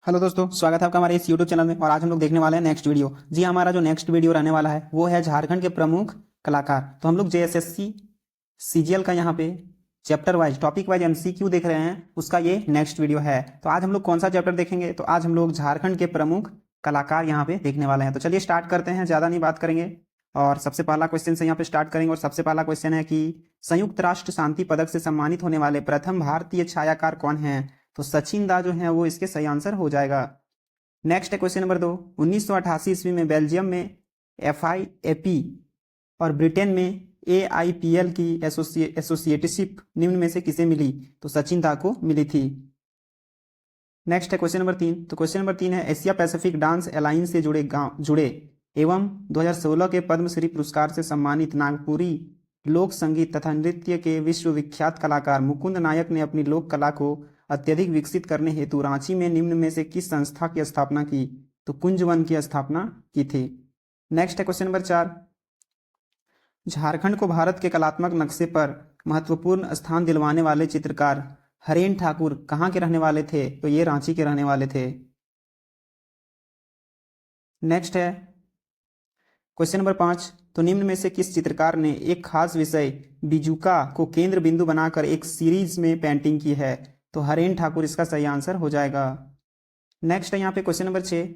Hello दोस्तों, स्वागत है आपका हमारे इस यूट्यूब चैनल में। और आज हम लोग देखने वाले हैं नेक्स्ट वीडियो। जी, हमारा जो नेक्स्ट वीडियो रहने वाला है वो है झारखंड के प्रमुख कलाकार। तो हम लोग जेएसएससी सीजीएल का यहाँ पे chapter wise topic wise MCQ देख रहे हैं, उसका ये नेक्स्ट वीडियो है। तो आज हम लोग कौन सा चैप्टर देखेंगे? तो आज हम लोग झारखंड के प्रमुख कलाकार यहाँ पे देखने वाले हैं। तो चलिए स्टार्ट करते हैं, ज़्यादा नहीं बात करेंगे और सबसे पहला क्वेश्चन से यहाँ पे स्टार्ट करेंगे। और सबसे पहला क्वेश्चन है कि संयुक्त राष्ट्र शांति पदक से सम्मानित होने वाले प्रथम भारतीय छायाकार कौन हैं? तो सचिन दा जो है वो इसके सही आंसर हो जाएगा। नेक्स्ट है क्वेश्चन नंबर 2। 1988 ईस्वी में बेल्जियम में एफआईएपी और ब्रिटेन में एआईपीएल की एसोसिएटशिप निम्न में से किसे मिली? तो सचिन दा को मिली थी। नेक्स्ट है क्वेश्चन नंबर 3। तो क्वेश्चन नंबर 3 है एशिया पैसिफिक डांस अलायंस से जुड़े एवं 2016 के पद्मश्री पुरस्कार से सम्मानित नागपुरी लोक संगीत तथा नृत्य के विश्वविख्यात कलाकार मुकुंद नायक ने अपनी लोक कला को अत्यधिक विकसित करने हेतु रांची में निम्न में से किस संस्था की स्थापना की? तो कुंज वन की स्थापना की थी। नेक्स्ट है क्वेश्चन नंबर 4। झारखंड को भारत के कलात्मक नक्शे पर महत्वपूर्ण स्थान दिलवाने वाले चित्रकार हरेन ठाकुर कहाँ के रहने वाले थे? तो ये रांची के रहने वाले थे। नेक्स्ट है क्वेश्चन नंबर 5। तो निम्न में से किस चित्रकार ने एक खास विषय बिजुका को केंद्र बिंदु बनाकर एक सीरीज में पेंटिंग की है? तो हरेन ठाकुर इसका सही आंसर हो जाएगा। नेक्स्ट है यहाँ पे क्वेश्चन नंबर 6।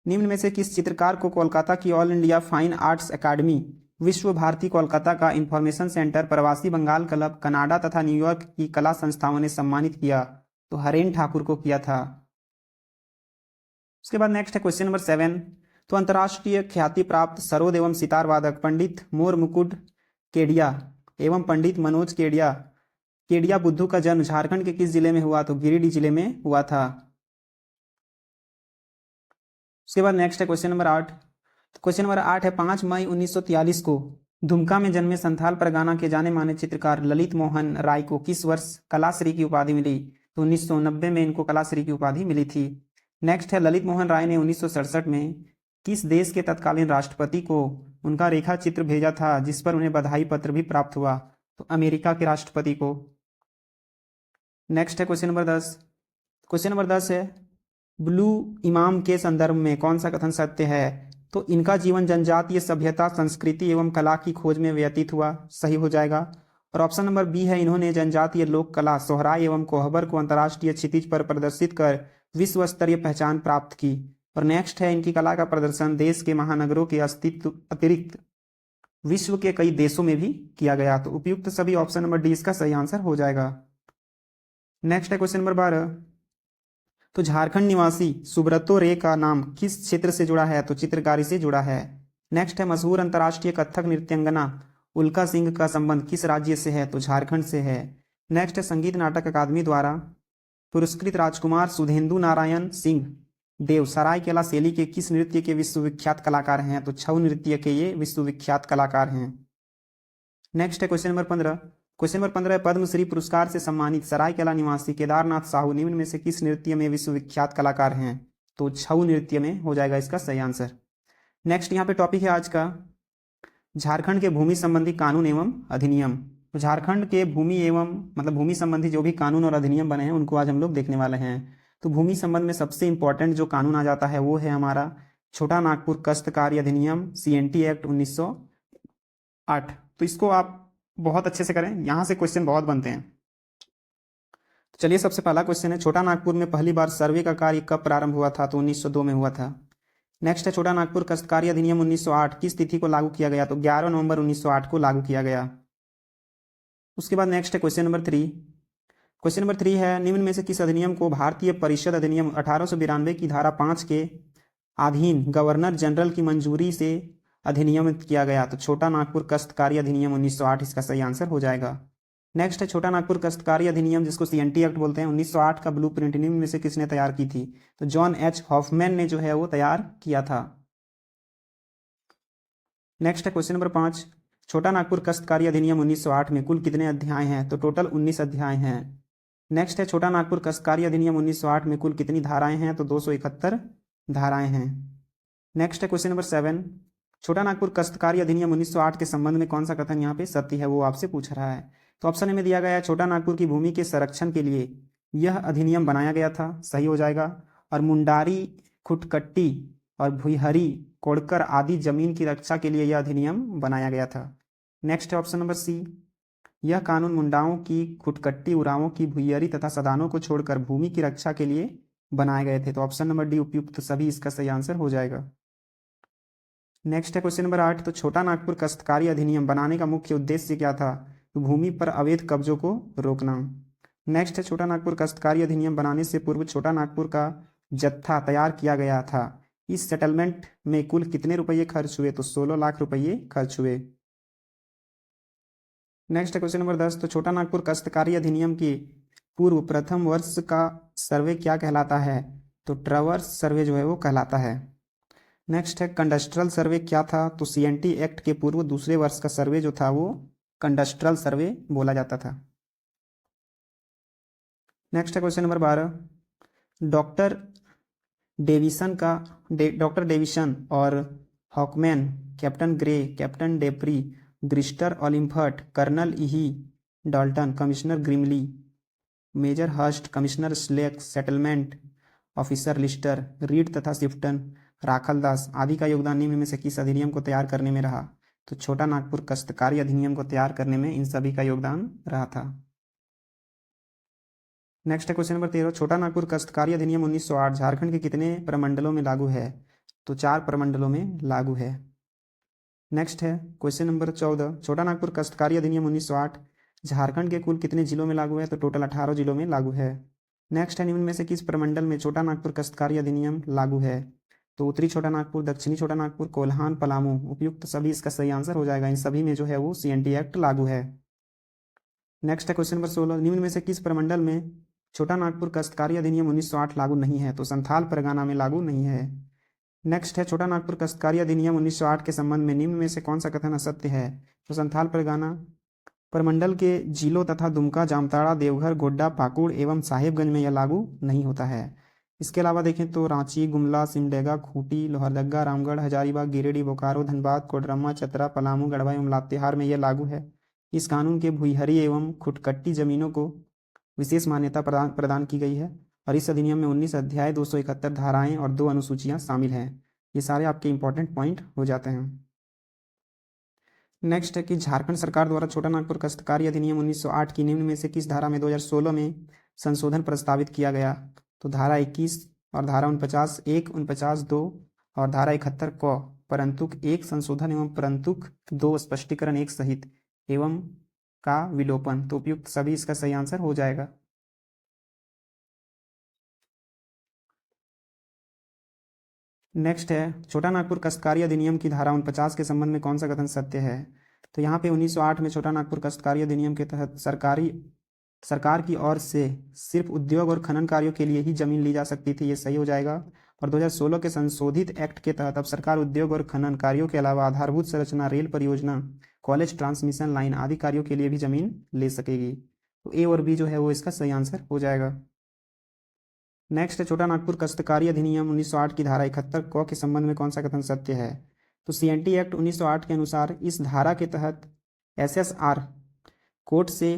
निम्न में से किस चित्रकार को कोलकाता की all India fine arts academy, विश्व भारती कोलकाता का इंफॉर्मेशन सेंटर, प्रवासी बंगाल क्लब, कनाडा तथा न्यूयॉर्क की कला संस्थाओं ने सम्मानित किया? तो हरेन ठाकुर को किया था। उसके बाद नेक्स्ट है क्वेश्चन नंबर 7। तो अंतर्राष्ट्रीय ख्याति प्राप्त सरोद एवं सितार वादक पंडित मोर मुकुट केडिया एवं पंडित मनोज केडिया बुद्धू का जन्म झारखंड के किस जिले में हुआ? तो गिरिडीह जिले में हुआ था। उसके बाद नेक्स्ट है क्वेश्चन नंबर 8। तो क्वेश्चन नंबर 8 है 5 मई 1943 को दुमका में जन्मे संथाल परगना के जाने माने चित्रकार ललित मोहन राय को किस वर्ष कलाश्री की उपाधि मिली? तो 1990 में इनको कलाश्री की उपाधि मिली थी। नेक्स्ट है ललित मोहन राय ने 1967 में किस देश के तत्कालीन राष्ट्रपति को उनका रेखा चित्र भेजा था जिस पर उन्हें बधाई पत्र भी प्राप्त हुआ? तो अमेरिका के राष्ट्रपति को। नेक्स्ट है क्वेश्चन नंबर 10। क्वेश्चन नंबर 10 है ब्लू इमाम के संदर्भ में कौन सा कथन सत्य है? तो इनका जीवन जनजातीय सभ्यता, संस्कृति एवं कला की खोज में व्यतीत हुआ, सही हो जाएगा। और ऑप्शन नंबर बी है इन्होंने जनजातीय लोक कला सोहराय एवं कोहबर को अंतर्राष्ट्रीय क्षितिज पर प्रदर्शित कर विश्व स्तरीय पहचान प्राप्त की। और नेक्स्ट है इनकी कला का प्रदर्शन देश के महानगरों के अस्तित्व अतिरिक्त विश्व के कई देशों में भी किया गया। तो उपयुक्त सभी ऑप्शन नंबर डी इसका सही आंसर हो जाएगा। नेक्स्ट है क्वेश्चन नंबर 12। तो झारखंड निवासी सुब्रतो रे का नाम किस क्षेत्र से जुड़ा है? तो चित्रकारी से जुड़ा है। नेक्स्ट है मशहूर अंतर्राष्ट्रीय कथक नृत्यांगना उल्का सिंह का संबंध किस राज्य से है? तो झारखंड से है। नेक्स्ट है संगीत नाटक अकादमी द्वारा पुरस्कृत राजकुमार सुधेंदु नारायण सिंह देव सरायकेला शैली के किस नृत्य के विश्वविख्यात कलाकार हैं? तो छऊ नृत्य के ये विश्वविख्यात कलाकार हैं। नेक्स्ट है question number 15। Question number 15 Padma Shri पुरस्कार से सम्मानित सरायकेला निवासी केदारनाथ साहू निम्न में से किस नृत्य में विश्वविख्यात कलाकार हैं? तो छऊ नृत्य में हो जाएगा इसका सही आंसर। नेक्स्ट यहाँ पे टॉपिक है आज का झारखंड के भूमि संबंधी कानून एवं अधिनियम। तो झारखंड के भूमि संबंधी जो भी कानून और अधिनियम बने हैं उनको आज हम लोग देखने वाले हैं। तो भूमि संबंध में सबसे इंपॉर्टेंट जो कानून आ जाता है वो है हमारा छोटा नागपुर काश्तकारी अधिनियम CNT एक्ट 1908। तो इसको आप बहुत अच्छे से करें, यहां से क्वेश्चन बहुत बनते हैं। तो चलिए सबसे पहला क्वेश्चन है छोटा नागपुर में पहली बार सर्वे का कार्य कब प्रारंभ हुआ था? तो 1902 में हुआ था। नेक्स्ट है छोटा नागपुर काश्तकारी अधिनियम 1908 किस तिथि को लागू किया गया? तो 11 नवंबर 1908 को लागू किया गया। उसके बाद नेक्स्ट है क्वेश्चन नंबर 3। क्वेश्चन नंबर 3 है निम्न में से किस अधिनियम को भारतीय परिषद अधिनियम 1892 की धारा 5 के अधीन गवर्नर जनरल की मंजूरी से अधिनियमित किया गया? तो छोटा नागपुर काश्तकारी अधिनियम 1908 इसका सही आंसर हो जाएगा। नेक्स्ट है छोटा नागपुर काश्तकारी अधिनियम जिसको CNT एक्ट बोलते हैं 1908 का ब्लूप्रिंट निम्न में से किसने तैयार की थी? तो जॉन H हॉफमैन ने जो है वो तैयार किया था। नेक्स्ट है क्वेश्चन नंबर 5। छोटा नागपुर काश्तकारी अधिनियम 1908 में कुल कितने अध्याय हैं? तो टोटल 19 अध्याय हैं। नेक्स्ट है छोटा नागपुर काश्तकारी अधिनियम 1908 में कुल कितनी धाराएं हैं? तो 271 धाराएं हैं। नेक्स्ट है क्वेश्चन नंबर 7। छोटा नागपुर काश्तकारी अधिनियम 1908 के संबंध में कौन सा कथन यहाँ पे सत्य है वो आपसे पूछ रहा है? तो ऑप्शन ए में दिया गया है छोटा नागपुर की भूमि के संरक्षण के लिए यह अधिनियम बनाया गया था, सही हो जाएगा। और मुंडारी, खुटकट्टी और भुईहरी, कोड़कर आदि जमीन की रक्षा के लिए यह अधिनियम बनाया गया था। नेक्स्ट है ऑप्शन नंबर सी। यह कानून मुंडाओं की, खुटकट्टी, उरांवों की, भुईहरी तथा सदानों को छोड़कर भूमि की रक्षा के लिए बनाए गए थे। तो ऑप्शन नंबर डी उपयुक्त सभी इसका सही आंसर हो जाएगा। नेक्स्ट है क्वेश्चन नंबर 8। तो छोटा नागपुर काश्तकारी अधिनियम बनाने का मुख्य उद्देश्य क्या था? तो भूमि पर अवैध कब्जों को रोकना। नेक्स्ट है छोटा नागपुर काश्तकारी अधिनियम बनाने से पूर्व छोटा नागपुर का जत्था तैयार किया गया था। इस सेटलमेंट में कुल कितने रुपये खर्च हुए? तो 16 लाख रुपये खर्च हुए। नेक्स्ट है क्वेश्चन नंबर 10। तो छोटा नागपुर काश्तकारी अधिनियम के पूर्व प्रथम वर्ष का सर्वे क्या कहलाता है? तो ट्रैवर्स सर्वे जो है वो कहलाता है। नेक्स्ट है कंडस्ट्रल सर्वे क्या था? तो सीएनटी एक्ट के पूर्व दूसरे वर्ष का सर्वे जो था वो कंडस्ट्रल सर्वे बोला जाता था। नेक्स्ट है question number 12। Doctor doctor Davison और Hawkman, captain Grey, captain Dupree, ग्रिस्टर ओलिम्फर्ट, कर्नल इही Dalton, commissioner Grimley, major Hurst, commissioner Slack, settlement officer Lister, Reid तथा सिफ्टन, राखलदास आदि का योगदान निम्न में से किस अधिनियम को तैयार करने में रहा? तो छोटा नागपुर काश्तकारी अधिनियम को तैयार करने में इन सभी का योगदान रहा था। नेक्स्ट है क्वेश्चन नंबर 13। छोटा नागपुर काश्तकारी अधिनियम 1908 झारखंड के कितने प्रमंडलों में लागू है? तो 4 प्रमंडलों में लागू है। नेक्स्ट है क्वेश्चन नंबर 14। छोटा नागपुर काश्तकारी अधिनियम 1908 झारखंड के कुल कितने जिलों में लागू है? तो टोटल 18 जिलों में लागू है। नेक्स्ट है निम्न में से किस प्रमंडल में छोटा नागपुर काश्तकारी अधिनियम लागू है? तो उत्तरी छोटा नागपुर, दक्षिणी छोटा नागपुर, कोल्हान, पलामू उपयुक्त सभी इसका सही आंसर हो जाएगा। इन सभी में जो है वो सीएनटी एक्ट लागू है। नेक्स्ट है क्वेश्चन नंबर 16। निम्न में से किस प्रमंडल में छोटा नागपुर काश्तकारी अधिनियम 1908 लागू नहीं है? तो संथाल परगना में लागू नहीं है। नेक्स्ट है छोटा नागपुर काश्तकारी अधिनियम 1908 के संबंध में निम्न में से कौन सा कथन असत्य है? तो संथाल परगना प्रमंडल के जिलों तथा दुमका, जामताड़ा, देवघर, गोड्डा, पाकुड़ एवं साहेबगंज में यह लागू नहीं होता है। इसके अलावा देखें तो रांची, गुमला, सिमडेगा, खूंटी, लोहरदगा, रामगढ़, हजारीबाग, गिरिडीह, बोकारो, धनबाद, कोडरमा, चतरा, पलामू, गढ़वा एवं लातेहार में यह लागू है। इस कानून के भुईहरी एवं खुटकट्टी जमीनों को विशेष मान्यता प्रदान की गई है और इस अधिनियम में 19 अध्याय, 271 धाराएं और 2 अनुसूचियां शामिल हैं। ये सारे आपके इंपॉर्टेंट पॉइंट हो जाते हैं। नेक्स्ट है कि झारखंड सरकार द्वारा छोटा नागपुर काश्तकारी अधिनियम 1908 की निम्न में से किस धारा में 2016 में संशोधन प्रस्तावित किया गया? तो धारा 21 और धारा 49(1), 49(2) और धारा 71 क परंतुक 1 संशोधन एवं परंतुक 2 स्पष्टीकरण 1 सहित एवं का विलोपन। तो उपयुक्त सभी इसका सही आंसर हो जाएगा। नेक्स्ट है छोटा नागपुर काश्तकारी अधिनियम की धारा 49 के संबंध में कौन सा कथन सत्य है? तो यहाँ पे 1908 में छोटा नागपुर काश्तकारी अधिनियम के तहत सरकार की ओर से सिर्फ उद्योग और खनन कार्यों के लिए ही जमीन ली जा सकती थी। ये सही हो जाएगा। और 2016 के संशोधित एक्ट के तहत अब सरकार उद्योग और खनन कार्यों के अलावा आधारभूत संरचना, रेल परियोजना, कॉलेज ट्रांसमिशन लाइन आदि कार्यों के लिए भी जमीन ले सकेगी। तो ए और बी जो है वो इसका सही आंसर हो जाएगा। नेक्स्ट है छोटा नागपुर काश्तकारी अधिनियम 1908 की धारा 71 क के संबंध में कौन सा कथन सत्य है? तो सीएनटी एक्ट 1908 के अनुसार इस धारा के तहत एसएसआर कोर्ट से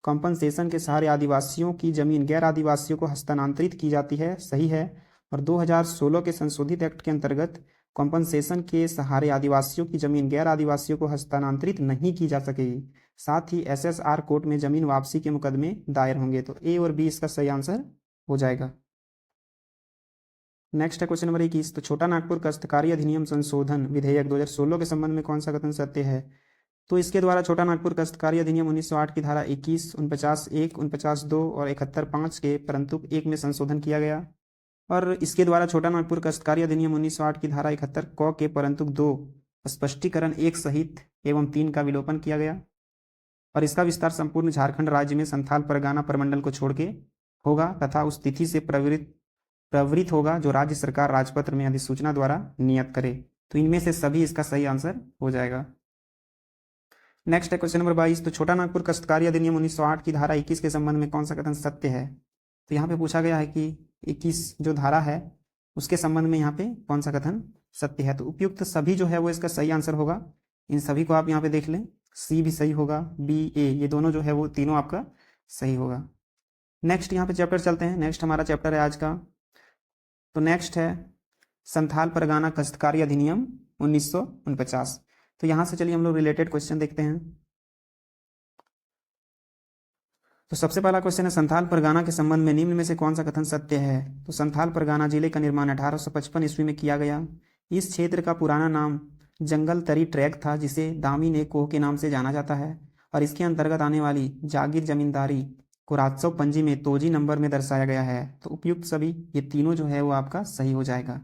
कॉम्पनसेशन के सहारे आदिवासियों की जमीन गैर आदिवासियों को हस्तांतरित की जाती है। सही है। और 2016 के संशोधित एक्ट के अंतर्गत कॉम्पनसेशन के सहारे आदिवासियों की जमीन गैर आदिवासियों को हस्तांतरित नहीं की जा सकेगी। साथ ही एसएसआर कोर्ट में जमीन वापसी के मुकदमे दायर होंगे। तो ए और बी इसका सही आंसर हो जाएगा। नेक्स्ट है क्वेश्चन नंबर 21। तो छोटा नागपुर काश्तकारी अधिनियम संशोधन विधेयक 2016 के संबंध में कौन सा कथन सत्य है? तो इसके द्वारा छोटा नागपुर काश्तकारी अधिनियम 1908 की धारा 21, 49(1), 49(2) और 71(5) के परंतुक 1 में संशोधन किया गया। और इसके द्वारा छोटा नागपुर काश्तकारी अधिनियम 1908 की धारा 71 क के परंतुक 2 स्पष्टीकरण 1 सहित एवं 3 का विलोपन किया गया। और इसका विस्तार संपूर्ण झारखंड राज्य में संथाल परगना प्रमंडल को छोड़ के होगा तथा उस तिथि से प्रवृत्त होगा जो राज्य सरकार राजपत्र में अधिसूचना द्वारा नियत करे। तो इनमें से सभी इसका सही आंसर हो जाएगा। नेक्स्ट है क्वेश्चन नंबर 22। तो छोटा नागपुर काश्तकारी अधिनियम 1908 की धारा 21 के संबंध में कौन सा कथन सत्य है? तो यहाँ पे पूछा गया है कि 21 जो धारा है उसके संबंध में यहाँ पे कौन सा कथन सत्य है? तो उपयुक्त सभी जो है वो इसका सही आंसर होगा। इन सभी को आप यहाँ पे देख लें। सी भी सही होगा, बी, ए, ये दोनों जो है वो तीनों आपका सही होगा। नेक्स्ट यहाँ पे चैप्टर चलते हैं। नेक्स्ट हमारा चैप्टर है आज का तो नेक्स्ट है संथाल परगाना काश्तकारी अधिनियम 1949। तो यहाँ से चलिए हम लोग रिलेटेड क्वेश्चन देखते हैं। तो सबसे पहला क्वेश्चन है संथाल परगाना के संबंध में निम्न में से कौन सा कथन सत्य है। तो संथाल परगाना जिले का निर्माण 1855 ईस्वी में किया गया। इस क्षेत्र का पुराना नाम जंगल तरी ट्रैक था, जिसे दामी ने कोह के नाम से जाना जाता है, और इसके अंतर्गत आने वाली जागीर जमींदारी को राजस्व पंजी में तोजी नंबर में दर्शाया गया है। तो उपयुक्त सभी ये तीनों जो है वो आपका सही हो जाएगा।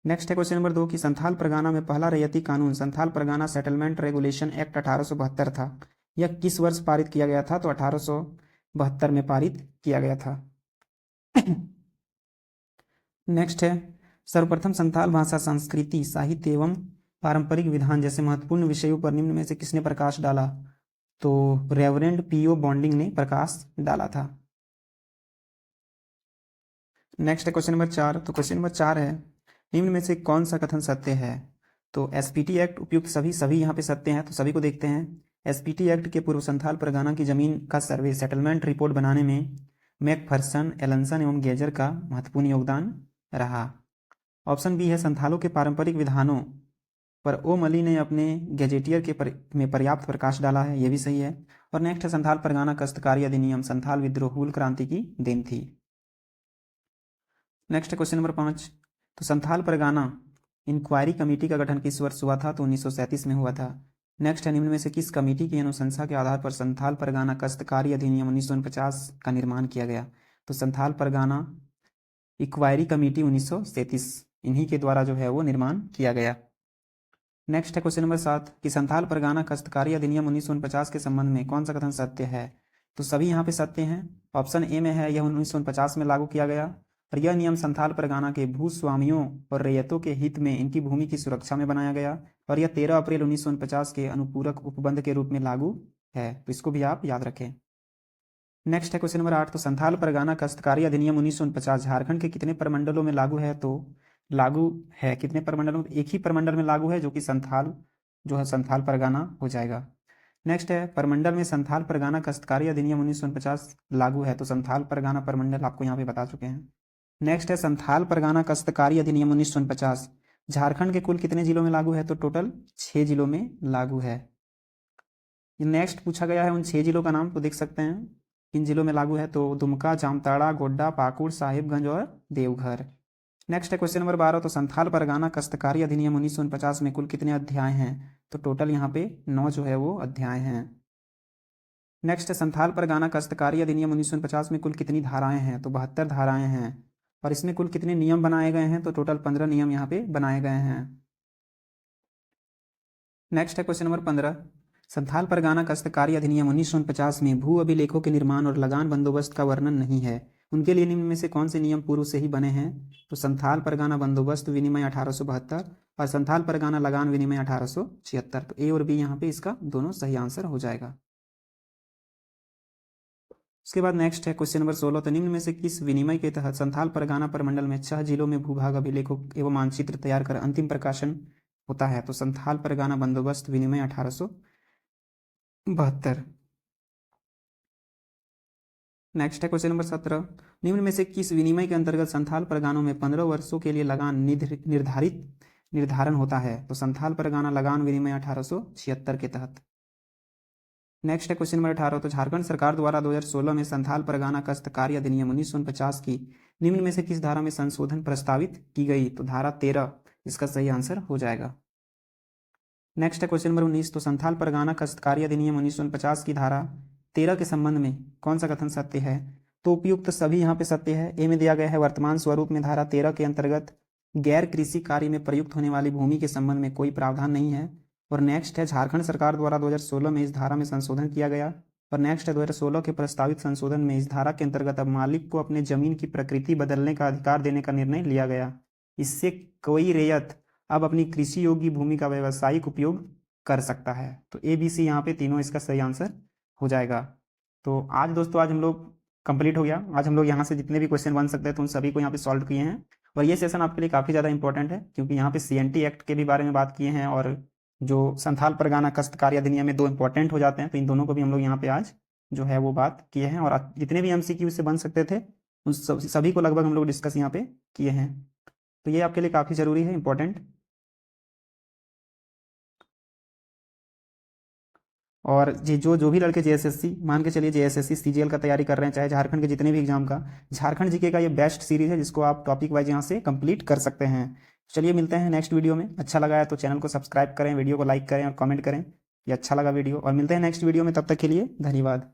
नेक्स्ट है क्वेश्चन नंबर 2 कि संथाल परगाना में पहला रैयती कानून Santhal Pargana settlement regulation act 1872 था। यह किस वर्ष पारित किया गया था। तो 1872 में पारित किया गया था। नेक्स्ट है सर्वप्रथम संथाल भाषा, संस्कृति, साहित्य एवं पारंपरिक विधान जैसे महत्वपूर्ण विषयों पर निम्न में से किसने प्रकाश डाला। तो रेवरेंड पीओ बॉन्डिंग ने प्रकाश डाला था। नेक्स्ट है क्वेश्चन नंबर 4। तो क्वेश्चन नंबर 4 है निम्न में से कौन सा कथन सत्य है। तो एसपीटी एक्ट उपयुक्त सभी यहाँ पे सत्य हैं। तो सभी को देखते हैं। एसपीटी एक्ट के पूर्व संथाल परगाना की जमीन का सर्वे सेटलमेंट रिपोर्ट बनाने में मैकफरसन, एलंसन एवं गेजर का महत्वपूर्ण योगदान रहा। ऑप्शन बी है संथालों के पारंपरिक विधानों पर ओ मली ने अपने गैजेटियर में पर्याप्त प्रकाश डाला है, ये भी सही है। और नेक्स्ट है संथाल परगाना काश्तकारी अधिनियम संथाल विद्रोह हूल क्रांति की देन थी। नेक्स्ट है क्वेश्चन नंबर 5। तो संथाल परगाना इंक्वायरी कमेटी का गठन किस वर्ष हुआ था। तो 1937 में हुआ था। नेक्स्ट है निम्न में से किस कमेटी की अनुशंसा के आधार पर संथाल परगाना काश्तकारी अधिनियम 1949 का निर्माण किया गया। तो संथाल परगाना इंक्वायरी कमेटी 1937 इन्हीं के द्वारा जो है वो निर्माण किया गया। नेक्स्ट है क्वेश्चन नंबर 7 कि संथाल परगाना काश्तकारी अधिनियम 1949 के संबंध में कौन सा कथन सत्य है। तो सभी यहाँ पे सत्य हैं। ऑप्शन ए में है यह 1949 में लागू किया गया, और यह नियम संथाल परगाना के भूस्वामियों और रैयतों के हित में इनकी भूमि की सुरक्षा में बनाया गया, और यह 13 अप्रैल 1949 के अनुपूरक उपबंध के रूप में लागू है। तो इसको भी आप याद रखें। नेक्स्ट है क्वेश्चन नंबर 8। तो संथाल परगाना काश्तकारी अधिनियम 1949 झारखंड के कितने प्रमंडलों में लागू है। तो लागू है कितने प्रमंडलों में। एक ही प्रमंडल में लागू है, जो कि संथाल जो है संथाल परगाना हो जाएगा। नेक्स्ट है प्रमंडल में संथाल परगाना काश्तकारी अधिनियम 1949 लागू है। तो संथाल परगाना प्रमंडल आपको यहाँ पे बता चुके हैं। नेक्स्ट है संथाल परगाना काश्तकारी अधिनियम 1949 झारखंड के कुल कितने जिलों में लागू है। तो टोटल 6 जिलों में लागू है। नेक्स्ट पूछा गया है उन 6 जिलों का नाम, तो देख सकते हैं किन जिलों में लागू है। तो दुमका, जामताड़ा, गोड्डा, पाकुड़, साहिबगंज और देवघर। नेक्स्ट है क्वेश्चन नंबर 12। तो संथाल परगाना काश्तकारी अधिनियम 1949 में कुल कितने अध्याय हैं। तो टोटल यहाँ पे 9 जो है वो अध्याय हैं। नेक्स्ट है संथाल परगाना काश्तकारी अधिनियम 1950 में कुल कितनी धाराएं हैं। तो 72 धाराएं हैं। और इसमें कुल कितने नियम बनाए गए हैं। तो टोटल 15 नियम यहाँ पे बनाए गए हैं। नेक्स्ट है क्वेश्चन नंबर 15। संथाल परगाना काश्तकारी अधिनियम 1949 में भू अभिलेखों के निर्माण और लगान बंदोबस्त का वर्णन नहीं है। उनके लिए निम्न में से कौन से नियम पूर्व से ही बने हैं। तो संथाल परगाना बंदोबस्त विनिमय 1872 और संथाल परगाना लगान विनिमय 1876। तो ए और बी यहाँ पे इसका दोनों सही आंसर हो जाएगा। उसके बाद नेक्स्ट है क्वेश्चन नंबर 16। तो निम्न में से किस विनिमय के तहत संथाल परगाना प्रमंडल में 6 जिलों में भूभाग अभिलेखों एवं मानचित्र तैयार कर अंतिम प्रकाशन होता है। तो संथाल परगाना बंदोबस्त विनिमय 1872। नेक्स्ट है क्वेश्चन नंबर 17। निम्न में से किस विनिमय के अंतर्गत संथाल परगानों में 15 वर्षों के लिए लगान निर्धारण होता है। तो संथाल परगाना लगान विनिमय 1876 के तहत। नेक्स्ट है क्वेश्चन नंबर 18। तो झारखंड सरकार द्वारा 2016 में संथाल परगाना काश्तकारी अधिनियम 1949 की निम्न में से किस धारा में संशोधन प्रस्तावित की गई। तो धारा 13 इसका सही आंसर हो जाएगा। नेक्स्ट है क्वेश्चन नंबर 19। तो संथाल परगाना काश्तकारी अधिनियम 1950 की धारा 13 के संबंध में कौन सा कथन सत्य है। तो उपयुक्त सभी यहाँ पे सत्य है। ए में दिया गया है वर्तमान स्वरूप में धारा 13 के अंतर्गत गैर कृषि कार्य में प्रयुक्त होने वाली भूमि के संबंध में कोई प्रावधान नहीं है। और नेक्स्ट है झारखंड सरकार द्वारा 2016 में इस धारा में संशोधन किया गया। और नेक्स्ट है 2016 के प्रस्तावित संशोधन में इस धारा के अंतर्गत अब मालिक को अपने जमीन की प्रकृति बदलने का अधिकार देने का निर्णय लिया गया। इससे कोई रैयत अब अपनी कृषि योग्य भूमि का व्यावसायिक उपयोग कर सकता है। तो ए बी सी यहाँ पे तीनों इसका सही आंसर हो जाएगा। तो आज दोस्तों आज हम लोग कंप्लीट हो गया। आज हम लोग यहाँ से जितने भी क्वेश्चन बन सकते हैं तो उन सभी को यहाँ पे सॉल्व किए हैं। और ये सेशन आपके लिए काफ़ी ज़्यादा इंपॉर्टेंट है, क्योंकि यहाँ पे सीएनटी एक्ट के भी बारे में बात किए हैं, और जो संथाल परगाना काश्तकारी अधिनियम में 2 इंपॉर्टेंट हो जाते हैं। तो इन दोनों को भी हम लोग यहाँ पे आज जो है वो बात किए हैं। और जितने भी एमसीक्यू से बन सकते थे उन सभी को लगभग हम लोग डिस्कस यहाँ पे किए हैं। तो ये आपके लिए काफ़ी ज़रूरी है, इंपॉर्टेंट। और ये जो भी लड़के जेएसएससी, मान के चलिए जेएसएससी सीजीएल का तैयारी कर रहे हैं, चाहे झारखंड के जितने भी एग्जाम का, झारखंड जीके का ये बेस्ट सीरीज है जिसको आप टॉपिक वाइज यहाँ से कंप्लीट कर सकते हैं। चलिए मिलते हैं नेक्स्ट वीडियो में। अच्छा लगा है तो चैनल को सब्सक्राइब करें, वीडियो को लाइक करें और कमेंट करें ये अच्छा लगा वीडियो, और मिलते हैं नेक्स्ट वीडियो में। तब तक के लिए धन्यवाद।